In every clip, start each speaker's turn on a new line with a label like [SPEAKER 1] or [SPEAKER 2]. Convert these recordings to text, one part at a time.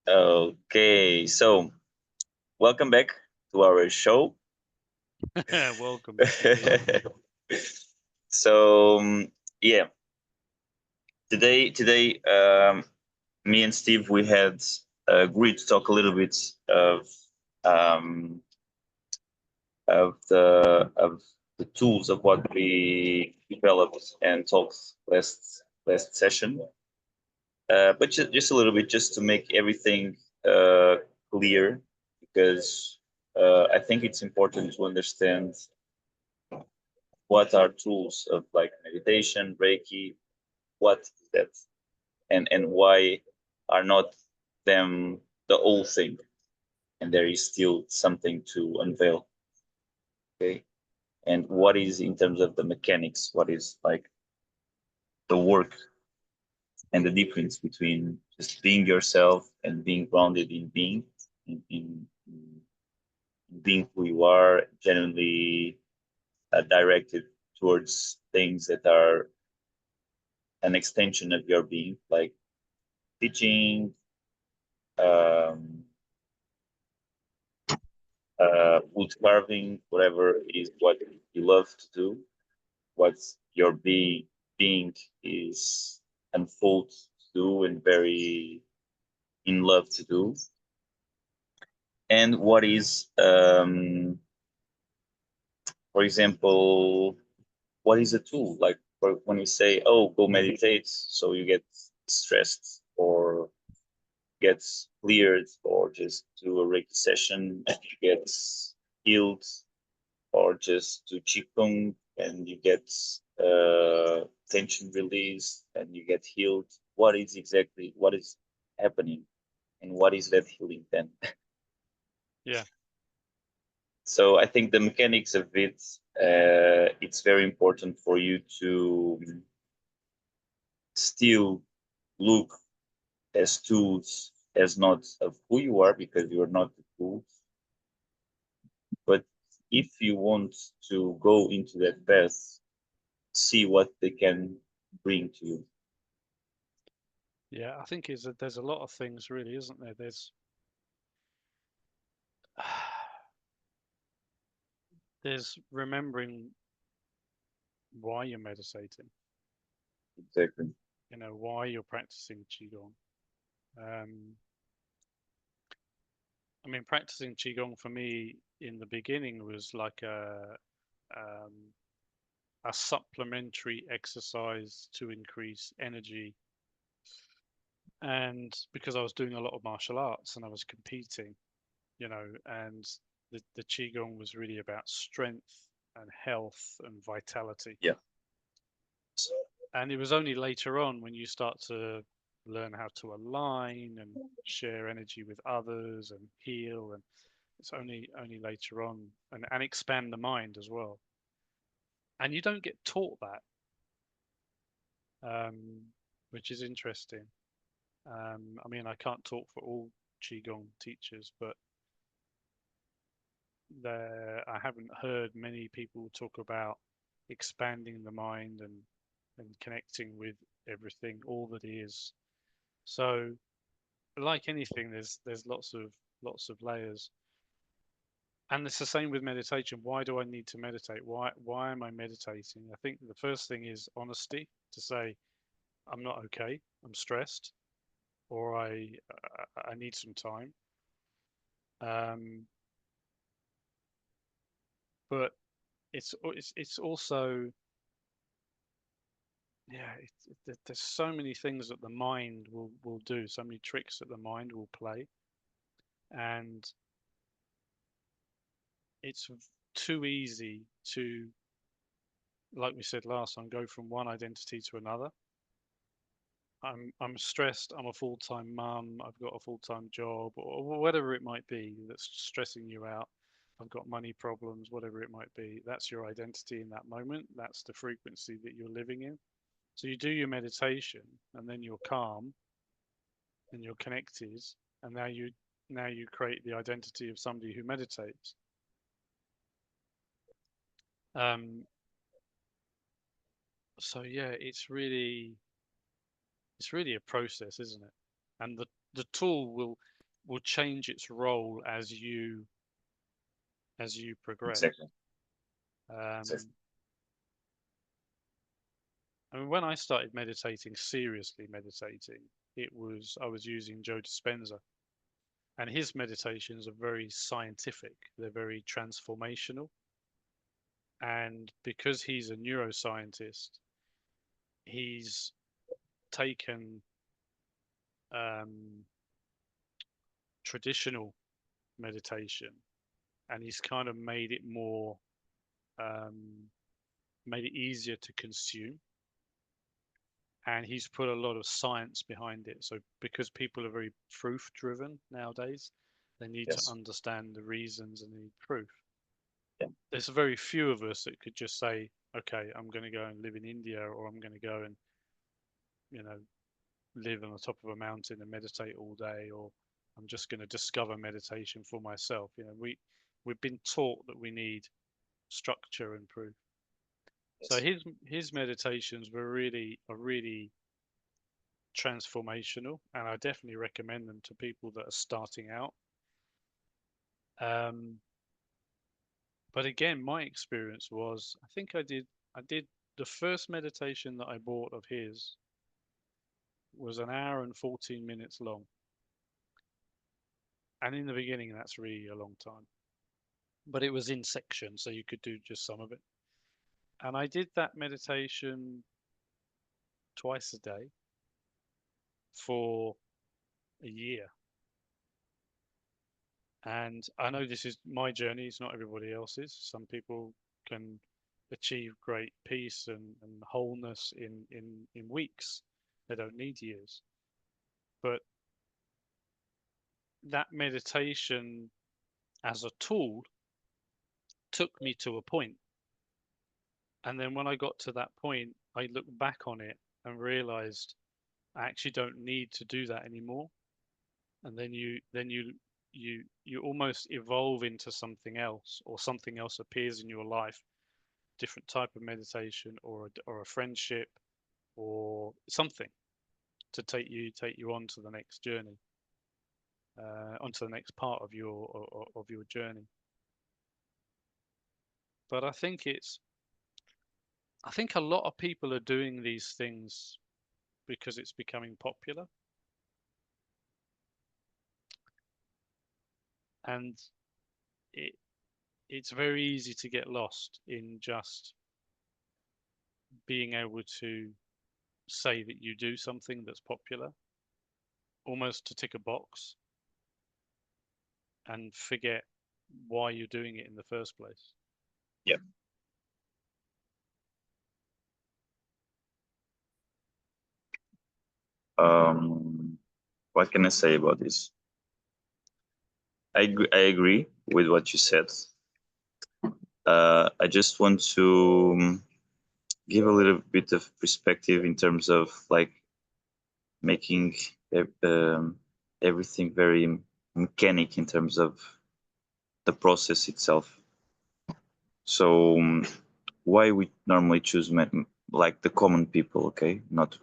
[SPEAKER 1] Okay, so welcome back to our show.
[SPEAKER 2] Welcome back indeed.
[SPEAKER 1] so yeah, today me and Steve we had agreed to talk a little bit um, of the tools of what we developed and talked last session. But just a little bit, just to make everything uh, clear, because I think it's important to understand what are tools of like meditation, Reiki, what is that, and why are not them the whole thing, and there is still something to unveil. Okay, and what is in terms of the mechanics, what is like the work and the difference between just being yourself and being grounded in being in being who you are, genuinely directed towards things that are an extension of your being, like teaching, um, wood carving, whatever is what you love to do, what your being is unfold to do and very in love to do, and what is, for example, what is a tool like for when you say, "Oh, go meditate," so you get stressed or gets cleared, or just do a Reiki session and you get healed, or just do Qigong and you get tension release and you get healed. What is exactly what is happening, and what is that healing then?
[SPEAKER 2] Yeah,
[SPEAKER 1] So I think the mechanics of it, it's very important for you to still look as tools, as not of who you are, because you are not the tools. But if you want to go into that path, see what they can bring to you.
[SPEAKER 2] yeah. I think is that there's a lot of things, really, isn't there? There's remembering why you're meditating.
[SPEAKER 1] Exactly.
[SPEAKER 2] Why you're practicing qigong. Um, I mean, practicing qigong for me in the beginning was like um, a supplementary exercise to increase energy, and because I was doing a lot of martial arts and I was competing, and the qigong was really about strength and health and vitality.
[SPEAKER 1] Yeah.
[SPEAKER 2] And it was only later on when you start to learn how to align and share energy with others and heal, and it's only later on, and expand the mind as well. And you don't get taught that, which is interesting. I mean, I can't talk for all qigong teachers, but I haven't heard many people talk about expanding the mind and connecting with everything, all that is. So, like anything, there's lots of layers, and it's the same with meditation. Why do I need to meditate? Why am I meditating? I think the first thing is honesty, to say I'm not okay, I'm stressed, or I need some time. Um, but it's also, yeah, there's so many things that the mind will do, so many tricks that the mind will play, and it's too easy to, like we said last time, go from one identity to another. I'm stressed. I'm a full-time mum. I've got a full-time job, or whatever it might be that's stressing you out. I've got money problems, whatever it might be. That's your identity in that moment. That's the frequency that you're living in. So you do your meditation, and then you're calm and you're connected, and now you create the identity of somebody who meditates. So yeah, it's really a process, isn't it? And the tool will. will change its role as you progress.
[SPEAKER 1] Exactly.
[SPEAKER 2] Um, I mean, when I started meditating, seriously meditating, I was using Joe Dispenza, and his meditations are very scientific. They're very transformational, and because he's a neuroscientist, he's taken um, traditional meditation and he's kind of made it more made it easier to consume, and he's put a lot of science behind it. So because people are very proof driven nowadays, they need to
[SPEAKER 1] Yes.
[SPEAKER 2] understand the reasons and need proof.
[SPEAKER 1] Yeah.
[SPEAKER 2] There's very few of us that could just say, okay, I'm going to go and live in India, or I'm going to go and, you know, live on the top of a mountain and meditate all day, or I'm just going to discover meditation for myself. You know, we've been taught that we need structure and proof. So
[SPEAKER 1] Yes.
[SPEAKER 2] his meditations are really transformational, and I definitely recommend them to people that are starting out. Um, but again, my experience was, I did the first meditation that I bought of his was an hour and 14 minutes long. And in the beginning, that's really a long time. But it was in sections, so you could do just some of it. And I did that meditation twice a day for a year. And I know this is my journey, it's not everybody else's. Some people can achieve great peace and wholeness in weeks. They don't need years. But that meditation as a tool took me to a point. And then when I got to that point, I looked back on it and realized I actually don't need to do that anymore. And then you almost evolve into something else, or something else appears in your life, different type of meditation, or a friendship, or something to take you on to the next journey, onto the next part of your journey. But I think a lot of people are doing these things because it's becoming popular, and it it's very easy to get lost in just being able to say that you do something that's popular, almost to tick a box, and forget why you're doing it in the first place.
[SPEAKER 1] Yeah. What can I say about this? I agree with what you said. I just want to give a little bit of perspective in terms of like making everything very mechanic in terms of the process itself. So why we normally choose like the common people, okay, not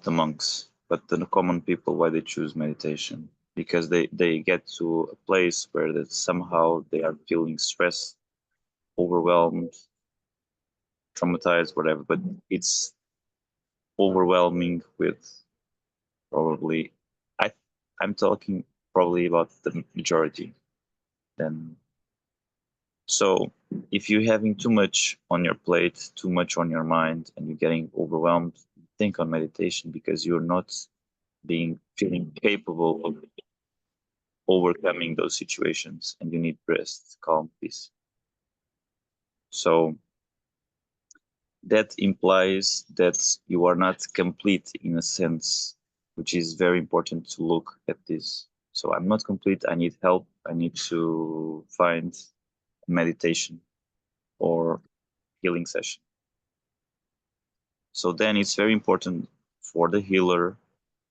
[SPEAKER 1] the monks, but the common people, why they choose meditation, because they get to a place where that somehow they are feeling stressed, overwhelmed, traumatized, whatever, but it's overwhelming with probably I I'm talking probably about the majority. Then so if you're having too much on your plate, too much on your mind, and you're getting overwhelmed, think on meditation because you're not being feeling capable of overcoming those situations, and you need rest, calm, peace. So that implies that you are not complete in a sense, which is very important to look at this. So I'm not complete. I need help. I need to find meditation or healing session. So then it's very important for the healer,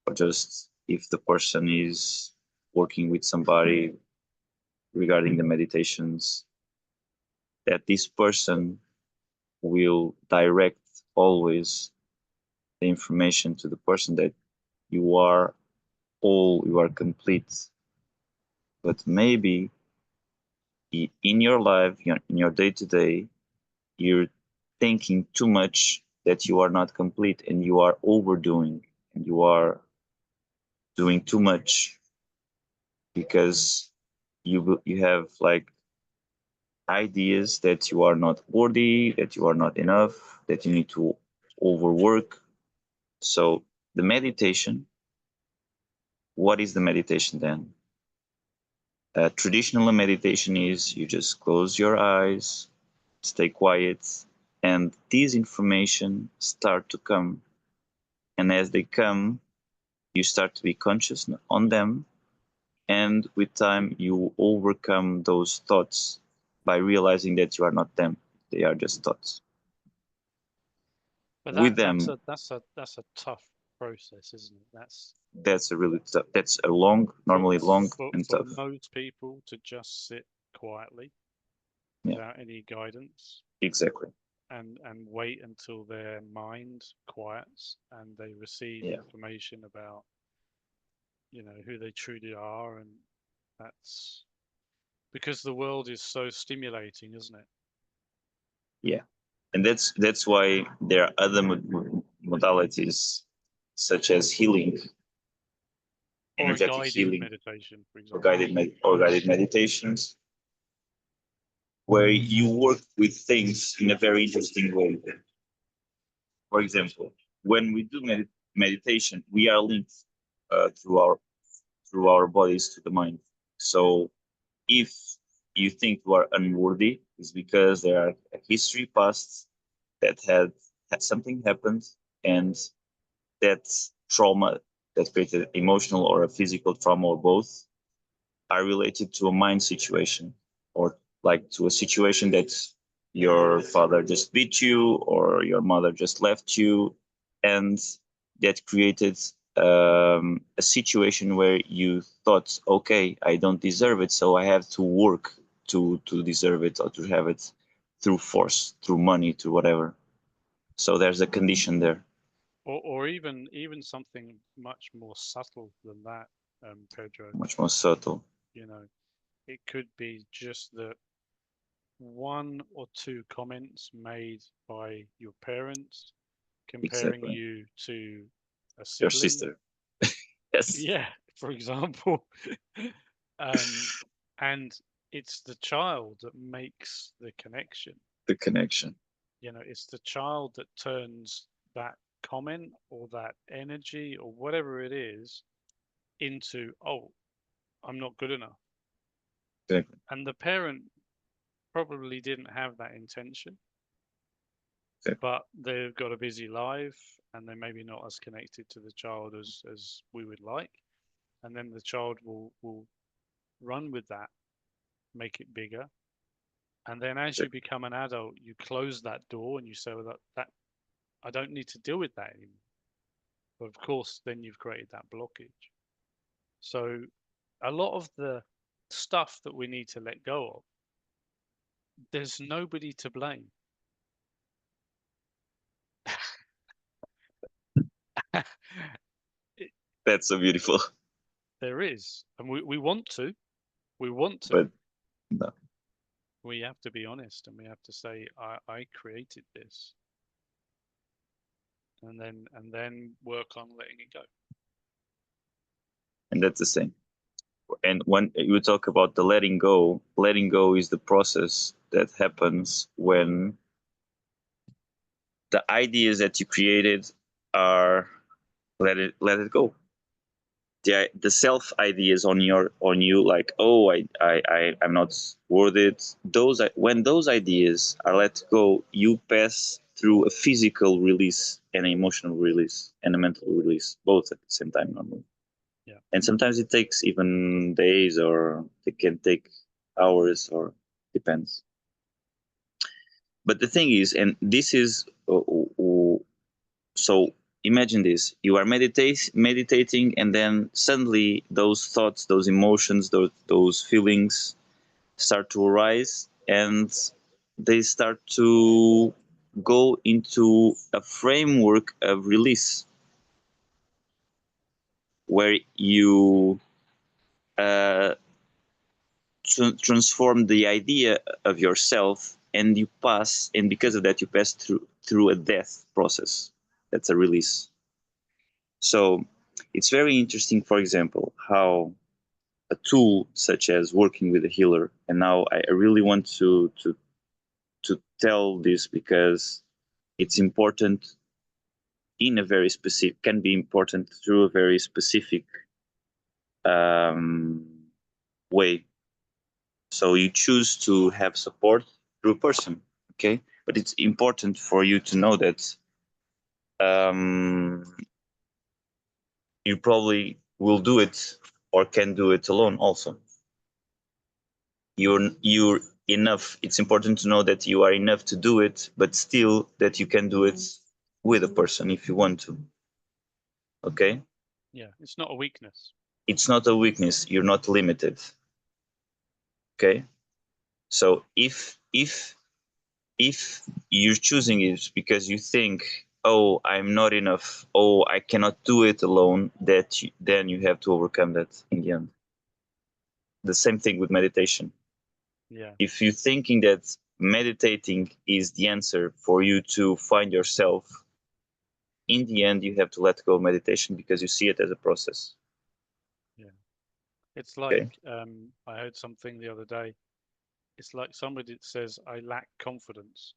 [SPEAKER 1] or just if the person is working with somebody regarding the meditations, that this person will direct always the information to the person that you are complete but maybe in your life, in your day-to-day, you're thinking too much that you are not complete and you are overdoing and you are doing too much because you have like ideas that you are not worthy, that you are not enough, that you need to overwork. So the meditation, what is the meditation then? Traditional meditation is you just close your eyes, stay quiet, and these information start to come. And as they come, you start to be conscious on them. And with time, you overcome those thoughts by realizing that you are not them. They are just thoughts.
[SPEAKER 2] But
[SPEAKER 1] With
[SPEAKER 2] that's
[SPEAKER 1] them,
[SPEAKER 2] a tough process, isn't it?
[SPEAKER 1] that's a really tough, that's a long,
[SPEAKER 2] For
[SPEAKER 1] normally long and
[SPEAKER 2] for
[SPEAKER 1] tough.
[SPEAKER 2] most people to just sit quietly
[SPEAKER 1] Yeah,
[SPEAKER 2] without any guidance
[SPEAKER 1] exactly.
[SPEAKER 2] and wait until their mind quiets and they receive
[SPEAKER 1] Yeah,
[SPEAKER 2] information about, who they truly are. And that's because the world is so stimulating, isn't it?
[SPEAKER 1] yeah. And that's why there are other modalities such as healing,
[SPEAKER 2] Or a
[SPEAKER 1] energetic
[SPEAKER 2] guided
[SPEAKER 1] healing,
[SPEAKER 2] meditation, for
[SPEAKER 1] or
[SPEAKER 2] example.
[SPEAKER 1] guided meditations, where you work with things in a very interesting way. For example, when we do meditation, we are linked through our bodies to the mind. So if you think you are unworthy, it's because there are a history past that had something happened, and that trauma that created emotional or a physical trauma or both are related to a mind situation, or like to a situation that your father just beat you or your mother just left you, and that created a situation where you thought, okay, I don't deserve it, so I have to work to deserve it or to have it through force, through money, through whatever. So there's a condition there,
[SPEAKER 2] Or even something much more subtle than that, Pedro.
[SPEAKER 1] much more subtle.
[SPEAKER 2] You know, it could be just that one or two comments made by your parents comparing
[SPEAKER 1] Exactly.
[SPEAKER 2] you to a
[SPEAKER 1] Your
[SPEAKER 2] sibling.
[SPEAKER 1] sister. Yes.
[SPEAKER 2] Yeah, for example. um, and it's the child that makes the connection.
[SPEAKER 1] The connection.
[SPEAKER 2] It's the child that turns that comment or that energy or whatever it is into, oh, I'm not good enough.
[SPEAKER 1] Exactly.
[SPEAKER 2] And the parent probably didn't have that intention,
[SPEAKER 1] Exactly.
[SPEAKER 2] but they've got a busy life and they're maybe not as connected to the child as we would like. And then the child will run with that, make it bigger. And then as you
[SPEAKER 1] Exactly.
[SPEAKER 2] become an adult, you close that door and you say, well, that I don't need to deal with that anymore. But of course, then you've created that blockage. So a lot of the stuff that we need to let go of, there's nobody to blame.
[SPEAKER 1] That's so beautiful.
[SPEAKER 2] There is, and we want to. We want to.
[SPEAKER 1] But no.
[SPEAKER 2] We have to be honest and we have to say, I created this, and then work on letting it go.
[SPEAKER 1] And that's the same. And when you talk about the letting go is the process that happens when the ideas that you created are let it go. The self ideas on you, like, oh, I'm not worth it. When those ideas are let go, you pass through a physical release, an emotional release, and a mental release, both at the same time normally.
[SPEAKER 2] Yeah.
[SPEAKER 1] And sometimes it takes even days, or it can take hours, or depends. But the thing is, and this is so imagine this: you are meditating, and then suddenly those thoughts, those emotions, those feelings start to arise, and they start to go into a framework of release where you uh, transform the idea of yourself, and you pass, and because of that you pass through a death process. That's a release. So it's very interesting, for example, how a tool such as working with a healer, and now I really want to tell this because it's important in a very specific, can be important through a very specific um, way. So you choose to have support through a person, okay? But it's important for you to know that um, you probably will do it or can do it alone also. You're enough. It's important to know that you are enough to do it, but still that you can do it with a person if you want to. Okay?
[SPEAKER 2] Yeah, it's not a weakness.
[SPEAKER 1] It's not a weakness. You're not limited. Okay? So if you're choosing it because you think, oh, I'm not enough, oh, I cannot do it alone, then you have to overcome that in the end. The same thing with meditation.
[SPEAKER 2] Yeah,
[SPEAKER 1] If you're thinking that meditating is the answer for you to find yourself, in the end you have to let go of meditation because you see it as a process.
[SPEAKER 2] yeah. It's like
[SPEAKER 1] Okay?
[SPEAKER 2] I heard something the other day. It's like somebody that says, I lack confidence.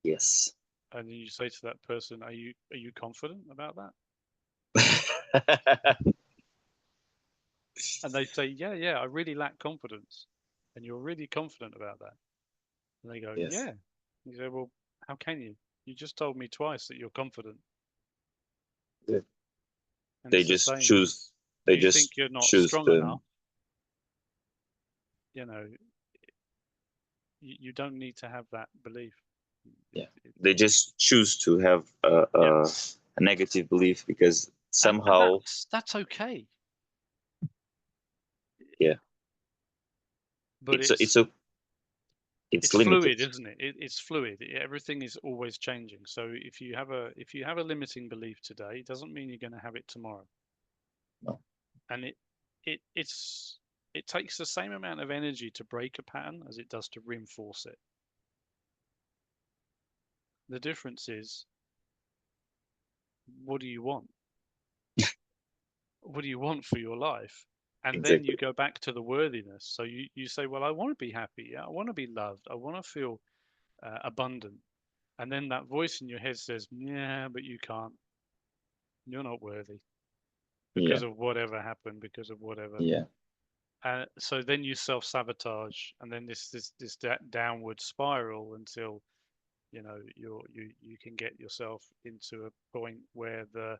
[SPEAKER 1] Yes.
[SPEAKER 2] And you say to that person, are you confident about that? And they say, yeah, I really lack confidence. And you're really confident about that. And they go,
[SPEAKER 1] Yes.
[SPEAKER 2] yeah. You say, well, how can you? You just told me twice that you're confident.
[SPEAKER 1] Yeah.
[SPEAKER 2] And
[SPEAKER 1] They
[SPEAKER 2] it's the
[SPEAKER 1] just
[SPEAKER 2] same.
[SPEAKER 1] choose.
[SPEAKER 2] If
[SPEAKER 1] They
[SPEAKER 2] you think
[SPEAKER 1] just
[SPEAKER 2] you're not
[SPEAKER 1] choose
[SPEAKER 2] strong
[SPEAKER 1] the.
[SPEAKER 2] enough, you know, you don't need to have that belief. It,
[SPEAKER 1] Yeah.
[SPEAKER 2] it,
[SPEAKER 1] They just choose to have
[SPEAKER 2] yeah,
[SPEAKER 1] a negative belief because
[SPEAKER 2] and
[SPEAKER 1] somehow.
[SPEAKER 2] that's okay.
[SPEAKER 1] Yeah.
[SPEAKER 2] But
[SPEAKER 1] It's a, it's a it's
[SPEAKER 2] it's
[SPEAKER 1] limited.
[SPEAKER 2] fluid, isn't it? It's fluid. Everything is always changing. So if you have a limiting belief today, it doesn't mean you're going to have it tomorrow.
[SPEAKER 1] No.
[SPEAKER 2] And it takes the same amount of energy to break a pattern as it does to reinforce it. The difference is, what do you want? What do you want for your life? And then you
[SPEAKER 1] Exactly.
[SPEAKER 2] go back to the worthiness. So you say, well, I want to be happy. Yeah, I want to be loved. I want to feel abundant. And then that voice in your head says, yeah, but you can't. You're not worthy
[SPEAKER 1] Yeah.
[SPEAKER 2] because of whatever happened, because of whatever.
[SPEAKER 1] Yeah.
[SPEAKER 2] So then you self-sabotage, and then this downward spiral until you can get yourself into a point where the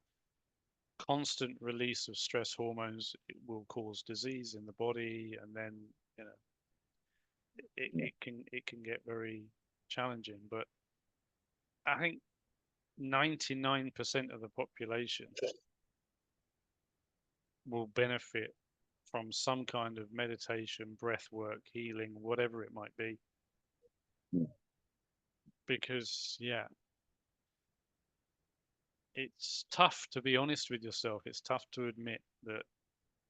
[SPEAKER 2] constant release of stress hormones will cause disease in the body, and then you know it,
[SPEAKER 1] Yeah.
[SPEAKER 2] it can get very challenging. But I think 99% of the population will benefit from some kind of meditation, breath work, healing, whatever it might be.
[SPEAKER 1] Yeah.
[SPEAKER 2] Because, yeah, it's tough to be honest with yourself. It's tough to admit that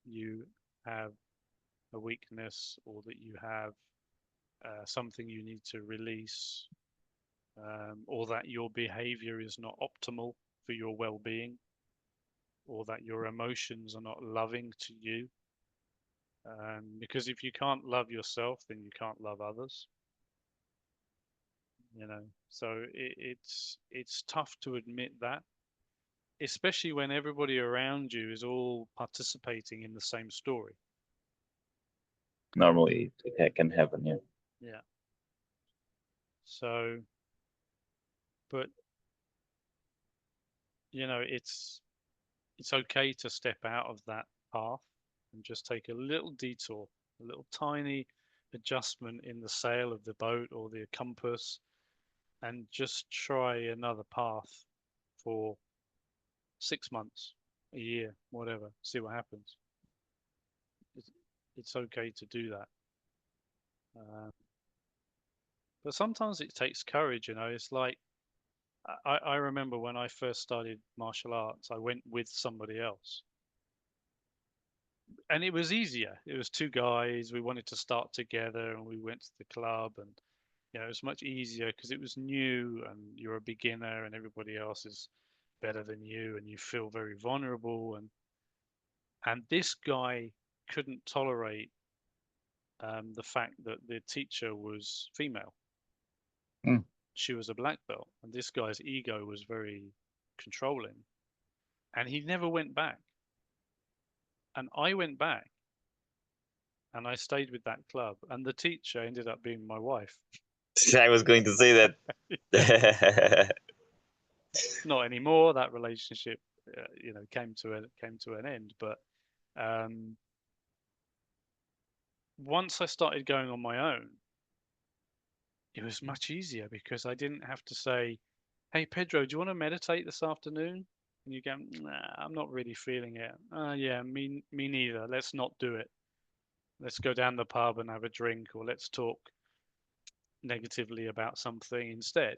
[SPEAKER 2] you have a weakness or that you have something you need to release, or that your behavior is not optimal for your well being, or that your emotions are not loving to you. Because if you can't love yourself, then you can't love others. So it's tough to admit that, especially when everybody around you is all participating in the same story.
[SPEAKER 1] Normally it can happen. Yeah.
[SPEAKER 2] Yeah. So, but it's okay to step out of that path and just take a little detour, a little tiny adjustment in the sail of the boat or the compass, and just try another path for 6 months, a year, whatever. See what happens. It's, it's okay to do that. Um, but sometimes it takes courage. It's like I remember when I first started martial arts, I went with somebody else. and it was easier. It was two guys. We wanted to start together, and we went to the club, and it was much easier because it was new, and you're a beginner, and everybody else is better than you, and you feel very vulnerable. And this guy couldn't tolerate the fact that the teacher was female.
[SPEAKER 1] Mm.
[SPEAKER 2] She was a black belt, and this guy's ego was very controlling, and he never went back. And I went back, and I stayed with that club, and the teacher ended up being my wife.
[SPEAKER 1] I was going to say that.
[SPEAKER 2] Not anymore. That relationship, came to an end. But once I started going on my own, it was much easier because I didn't have to say, "Hey Pedro, do you want to meditate this afternoon?" And you go, "Nah, I'm not really feeling it." Yeah, me neither. Let's not do it. Let's go down the pub and have a drink, or let's talk negatively about something instead.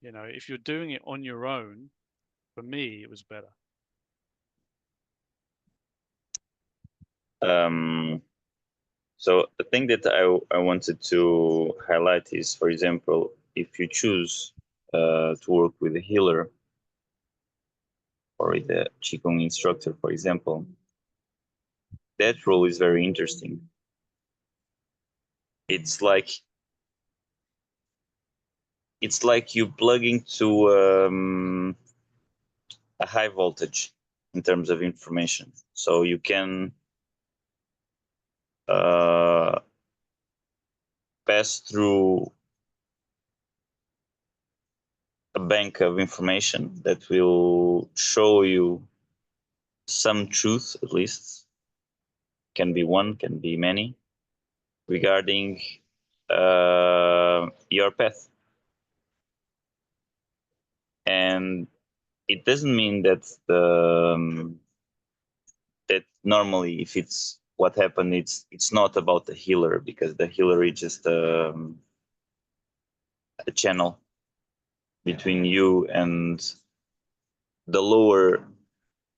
[SPEAKER 2] If you're doing it on your own, for me, it was better.
[SPEAKER 1] So the thing that I wanted to highlight is, for example, if you choose to work with a healer or with a Qigong instructor, for example, that role is very interesting. It's like you plug into a high voltage in terms of information, so you can pass through a bank of information that will show you some truth, at least. Can be one, can be many, regarding your path. And it doesn't mean that that normally, if it's what happened, it's not about the healer, because the healer is just a channel between you and the lower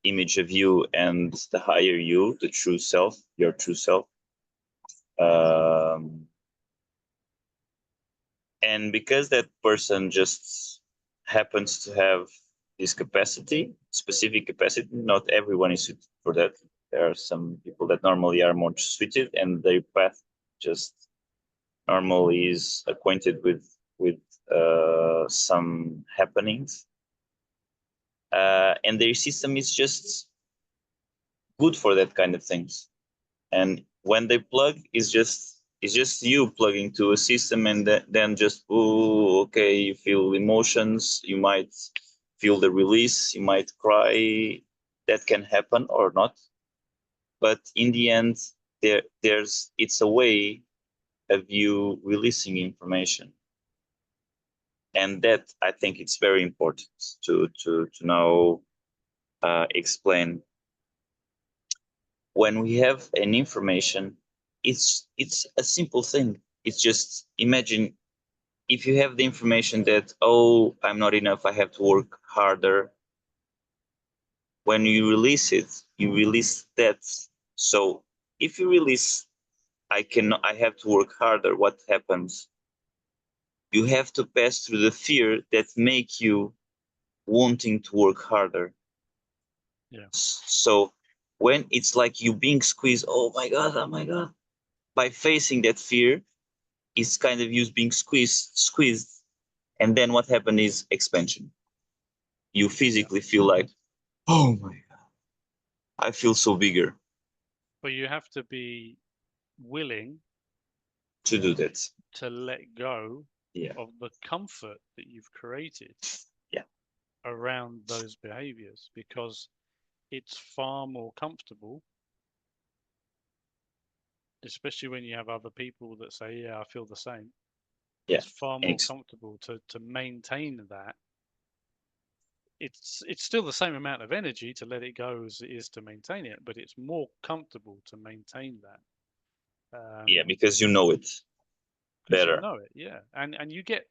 [SPEAKER 1] image of you and the higher you, the true self, your true self. And because that person just happens to have this capacity, specific capacity, not everyone is suited for that. There are some people that normally are more suited, and their path just normally is acquainted with some happenings, and their system is just good for that kind of things. And when they plug, it's just you plugging to a system, and then just, oh, okay, you feel emotions, you might feel the release, you might cry. That can happen or not, but in the end, it's a way of you releasing information. And that, I think, it's very important to now explain. When we have an information, it's a simple thing. It's just, imagine if you have the information that, oh, I'm not enough, I have to work harder. When you release it, you release that. So if you release, I have to work harder, what happens? You have to pass through the fear that make you wanting to work harder.
[SPEAKER 2] Yeah.
[SPEAKER 1] So when it's like you being squeezed, oh my god, by facing that fear, it's kind of you being squeezed, and then what happened is expansion. You physically feel like, oh my god, I feel so bigger.
[SPEAKER 2] But you have to be willing
[SPEAKER 1] To do that.
[SPEAKER 2] to let go
[SPEAKER 1] Yeah.
[SPEAKER 2] of the comfort that you've created
[SPEAKER 1] Yeah.
[SPEAKER 2] around those behaviors, because it's far more comfortable, especially when you have other people that say, "Yeah, I feel the same."
[SPEAKER 1] Yeah.
[SPEAKER 2] It's far more comfortable to maintain that. It's still the same amount of energy to let it go as it is to maintain it, but it's more comfortable to maintain that.
[SPEAKER 1] Yeah, because you know it
[SPEAKER 2] Because you
[SPEAKER 1] better.
[SPEAKER 2] know it, yeah. And you get,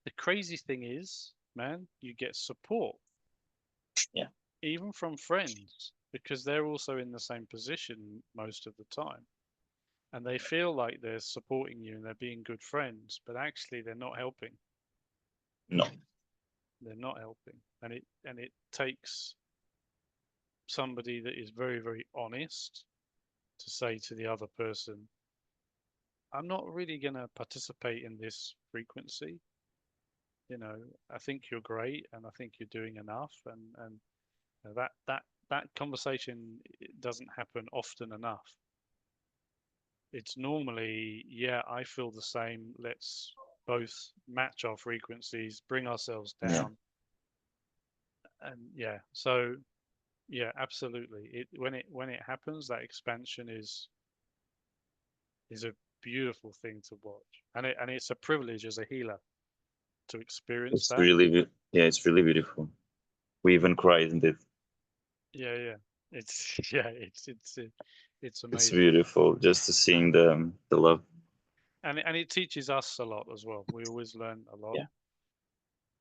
[SPEAKER 2] the crazy thing is, man, you get support
[SPEAKER 1] Yeah.
[SPEAKER 2] even from friends, because they're also in the same position most of the time, and they feel like they're supporting you and they're being good friends, but actually they're not helping.
[SPEAKER 1] No.
[SPEAKER 2] They're not helping, and it takes somebody that is very, very honest to say to the other person, I'm not really going to participate in this frequency. I think you're great and I think you're doing enough. And that conversation, it doesn't happen often enough. It's normally, yeah, I feel the same. Let's both match our frequencies, bring ourselves
[SPEAKER 1] Yeah.
[SPEAKER 2] down. And yeah, so yeah, absolutely. When it happens, that expansion is a beautiful thing to watch, and it's a privilege as a healer to experience
[SPEAKER 1] It's
[SPEAKER 2] that.
[SPEAKER 1] really, yeah, it's really beautiful. We even cried in it.
[SPEAKER 2] Yeah, yeah. It's yeah, it's
[SPEAKER 1] It's
[SPEAKER 2] amazing,
[SPEAKER 1] beautiful just to seeing the love.
[SPEAKER 2] and it teaches us a lot as well. We always learn a lot.
[SPEAKER 1] Yeah.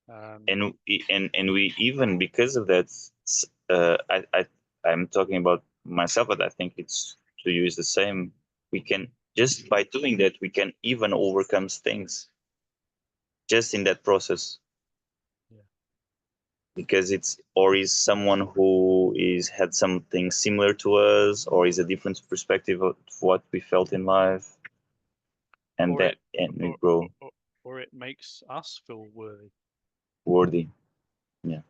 [SPEAKER 2] Um,
[SPEAKER 1] And we even, because of that, I'm talking about myself, but I think it's to you is the same. We can, just by doing that, we can even overcome things just in that process,
[SPEAKER 2] yeah.
[SPEAKER 1] because it's, or is someone who is had something similar to us, or is a different perspective of what we felt in life, and
[SPEAKER 2] Or
[SPEAKER 1] that,
[SPEAKER 2] it
[SPEAKER 1] and we
[SPEAKER 2] or,
[SPEAKER 1] grow
[SPEAKER 2] or it makes us feel worthy.
[SPEAKER 1] worthy. Yeah.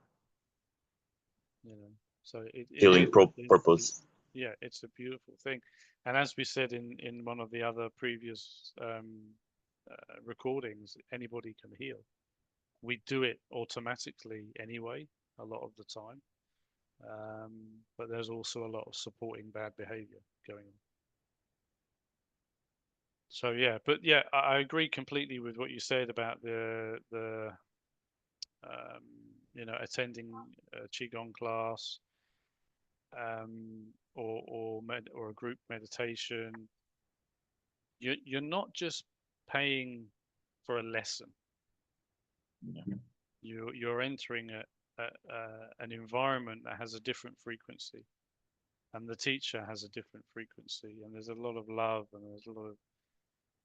[SPEAKER 2] You know, so
[SPEAKER 1] Feeling purpose.
[SPEAKER 2] yeah, it's a beautiful thing. And as we said in one of the other previous recordings, anybody can heal. We do it automatically anyway, a lot of the time. But there's also a lot of supporting bad behavior going on. So yeah, but yeah, I agree completely with what you said about the um, attending a qigong class, or a group meditation. You're not just paying for a lesson.
[SPEAKER 1] Yeah.
[SPEAKER 2] You're entering an environment that has a different frequency, and the teacher has a different frequency, and there's a lot of love, and there's a lot of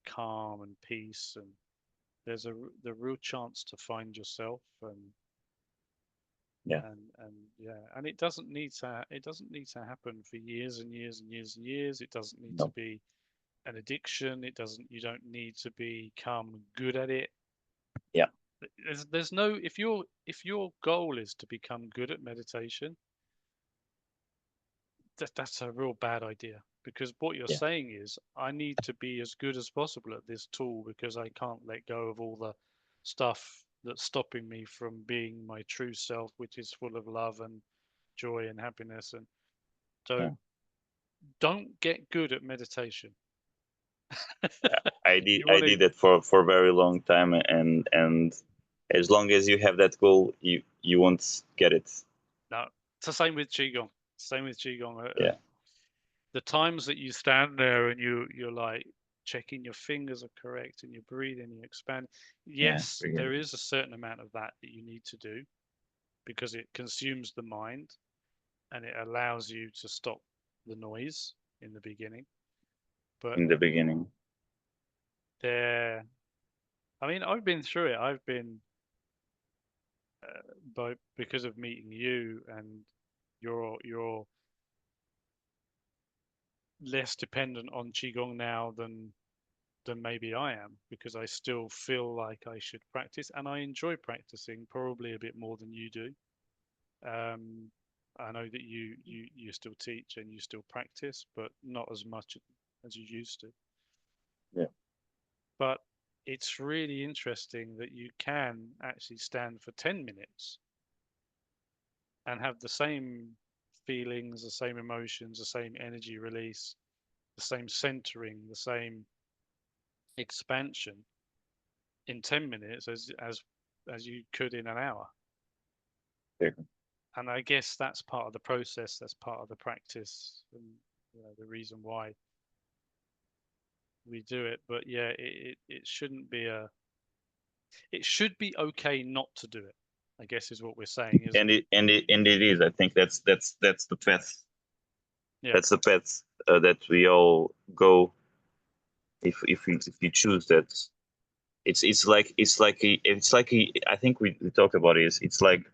[SPEAKER 2] calm and peace, and there's the real chance to find yourself,
[SPEAKER 1] Yeah.
[SPEAKER 2] and yeah, and it doesn't need to happen for years and years and years and years. It doesn't need to
[SPEAKER 1] No.
[SPEAKER 2] be an addiction. You don't need to become good at it.
[SPEAKER 1] Yeah.
[SPEAKER 2] There's no, if your goal is to become good at meditation, that's a real bad idea, because what you're
[SPEAKER 1] Yeah.
[SPEAKER 2] saying is, I need to be as good as possible at this tool because I can't let go of all the stuff that's stopping me from being my true self, which is full of love and joy and happiness. And so
[SPEAKER 1] Yeah.
[SPEAKER 2] don't get good at meditation.
[SPEAKER 1] I did
[SPEAKER 2] You
[SPEAKER 1] I
[SPEAKER 2] want to
[SPEAKER 1] did that for a very long time, and as long as you have that goal, you won't get it.
[SPEAKER 2] No, it's the same with qigong. Same with qigong.
[SPEAKER 1] Yeah.
[SPEAKER 2] The times that you stand there and you're like checking your fingers are correct and you breathe and you expand.
[SPEAKER 1] Yeah.
[SPEAKER 2] Yes,
[SPEAKER 1] Forget
[SPEAKER 2] there
[SPEAKER 1] it.
[SPEAKER 2] is a certain amount of that you need to do, because it consumes the mind and it allows you to stop the noise in the beginning. But
[SPEAKER 1] In the beginning.
[SPEAKER 2] there, I mean, I've been through it. I've been, because of meeting you, and you're less dependent on qigong now than maybe I am, because I still feel like I should practice, and I enjoy practicing probably a bit more than you do. Um, I know that you still teach and you still practice, but not as much as you used to.
[SPEAKER 1] Yeah.
[SPEAKER 2] But it's really interesting that you can actually stand for 10 minutes and have the same feelings, the same emotions, the same energy release, the same centering, the same expansion in 10 minutes as you could in an hour.
[SPEAKER 1] Yeah.
[SPEAKER 2] And I guess that's part of the process, that's part of the practice, and the reason why we do it. But yeah, it shouldn't be it should be okay not to do it, I guess, is what we're saying, isn't
[SPEAKER 1] And
[SPEAKER 2] it?
[SPEAKER 1] it is. I think that's the path.
[SPEAKER 2] Yeah.
[SPEAKER 1] That's the path that we all go if you choose that. I think we talked about it. It's like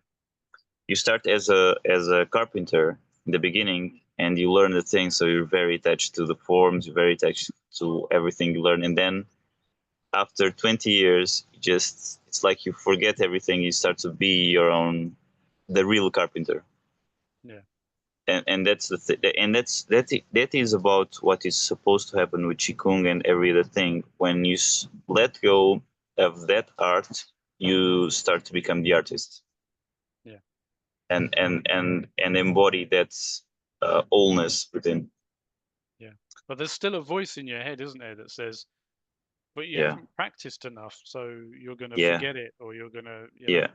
[SPEAKER 1] you start as a carpenter in the beginning and you learn the things, so you're very attached to the forms, you're very attached to everything you learn, and then after 20 years, just it's like you forget everything. You start to be your own, the real carpenter.
[SPEAKER 2] Yeah.
[SPEAKER 1] And that's that is about what is supposed to happen with Qigong and every other thing. When you let go of that art, you start to become the artist.
[SPEAKER 2] Yeah.
[SPEAKER 1] And embody that allness within.
[SPEAKER 2] Yeah. But there's still a voice in your head, isn't there, that says, but you
[SPEAKER 1] Yeah,
[SPEAKER 2] haven't practiced enough, so you're going to
[SPEAKER 1] yeah,
[SPEAKER 2] forget it, or you're going to,
[SPEAKER 1] yeah,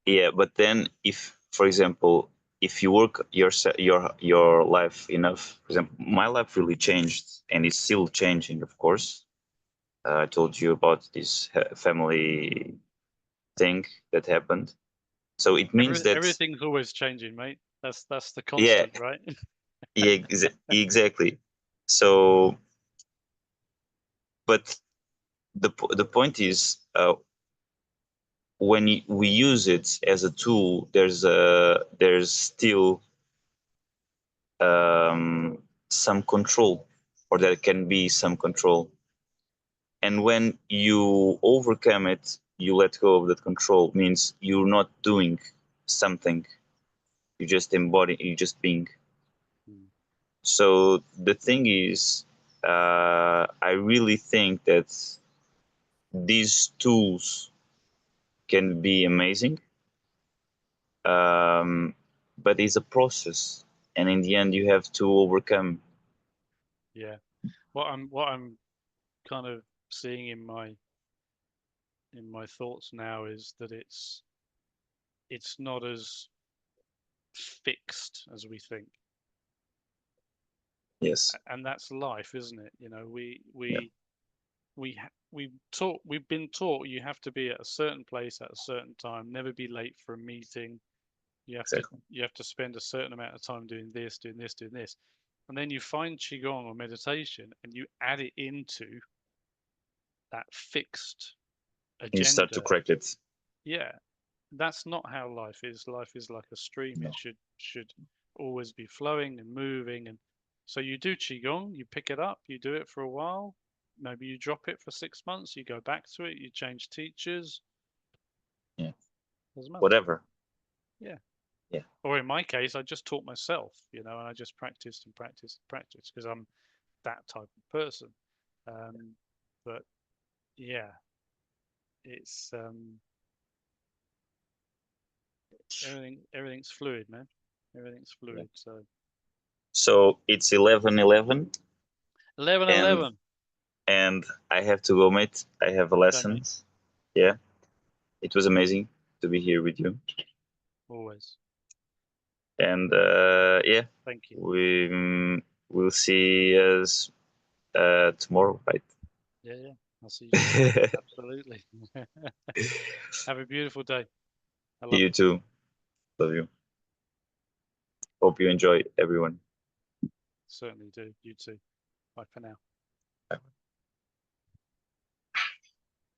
[SPEAKER 1] yeah. But then, if, for example, if you work your life enough, for example, my life really changed, and it's still changing, of course. I told you about this family thing that happened. So it means that,
[SPEAKER 2] everything's always changing, mate. That's the
[SPEAKER 1] yeah,
[SPEAKER 2] constant, right?
[SPEAKER 1] yeah, exactly. So, but the point is, when we use it as a tool, there's still some control, or there can be some control. And when you overcome it, you let go of that control. Means you're not doing something. You just embody. You just being.
[SPEAKER 2] Mm.
[SPEAKER 1] So the thing is, I really think that these tools can be amazing, but it's a process, and in the end, you have to overcome.
[SPEAKER 2] Yeah. What I'm kind of seeing in my thoughts now is that it's not as fixed as we think.
[SPEAKER 1] Yes,
[SPEAKER 2] And that's life, isn't it? You know,
[SPEAKER 1] yeah,
[SPEAKER 2] we've been taught you have to be at a certain place at a certain time, never be late for a meeting. You have to
[SPEAKER 1] exactly.
[SPEAKER 2] you have to spend a certain amount of time doing this, doing this, doing this. And then you find Qigong or meditation and you add it into that fixed
[SPEAKER 1] You start to
[SPEAKER 2] agenda.
[SPEAKER 1] crack it.
[SPEAKER 2] Yeah, that's not how life is. Life is like a stream. It
[SPEAKER 1] No.
[SPEAKER 2] should always be flowing and moving. And so you do Qigong, you pick it up, you do it for a while. Maybe you drop it for 6 months, you go back to it, you change teachers.
[SPEAKER 1] Yeah,
[SPEAKER 2] Doesn't matter.
[SPEAKER 1] whatever.
[SPEAKER 2] Yeah.
[SPEAKER 1] Yeah,
[SPEAKER 2] Or in my case, I just taught myself, and I just practiced and practiced and practiced because I'm that type of person. Um, but yeah, it's everything's fluid, man. Everything's
[SPEAKER 1] yeah.
[SPEAKER 2] fluid. So
[SPEAKER 1] So it's 11:11,
[SPEAKER 2] 11,
[SPEAKER 1] and
[SPEAKER 2] 11.
[SPEAKER 1] I have to go, mate. I have a
[SPEAKER 2] Okay, mate.
[SPEAKER 1] lesson. Yeah, it was amazing to be here with you.
[SPEAKER 2] Always.
[SPEAKER 1] And yeah,
[SPEAKER 2] Thank you.
[SPEAKER 1] we will see us tomorrow, right?
[SPEAKER 2] Yeah, yeah. I'll see you tomorrow. Absolutely. Have a beautiful day. I love
[SPEAKER 1] You
[SPEAKER 2] you.
[SPEAKER 1] too. Love you. Hope you enjoy, everyone.
[SPEAKER 2] Certainly do. You too. Bye for now.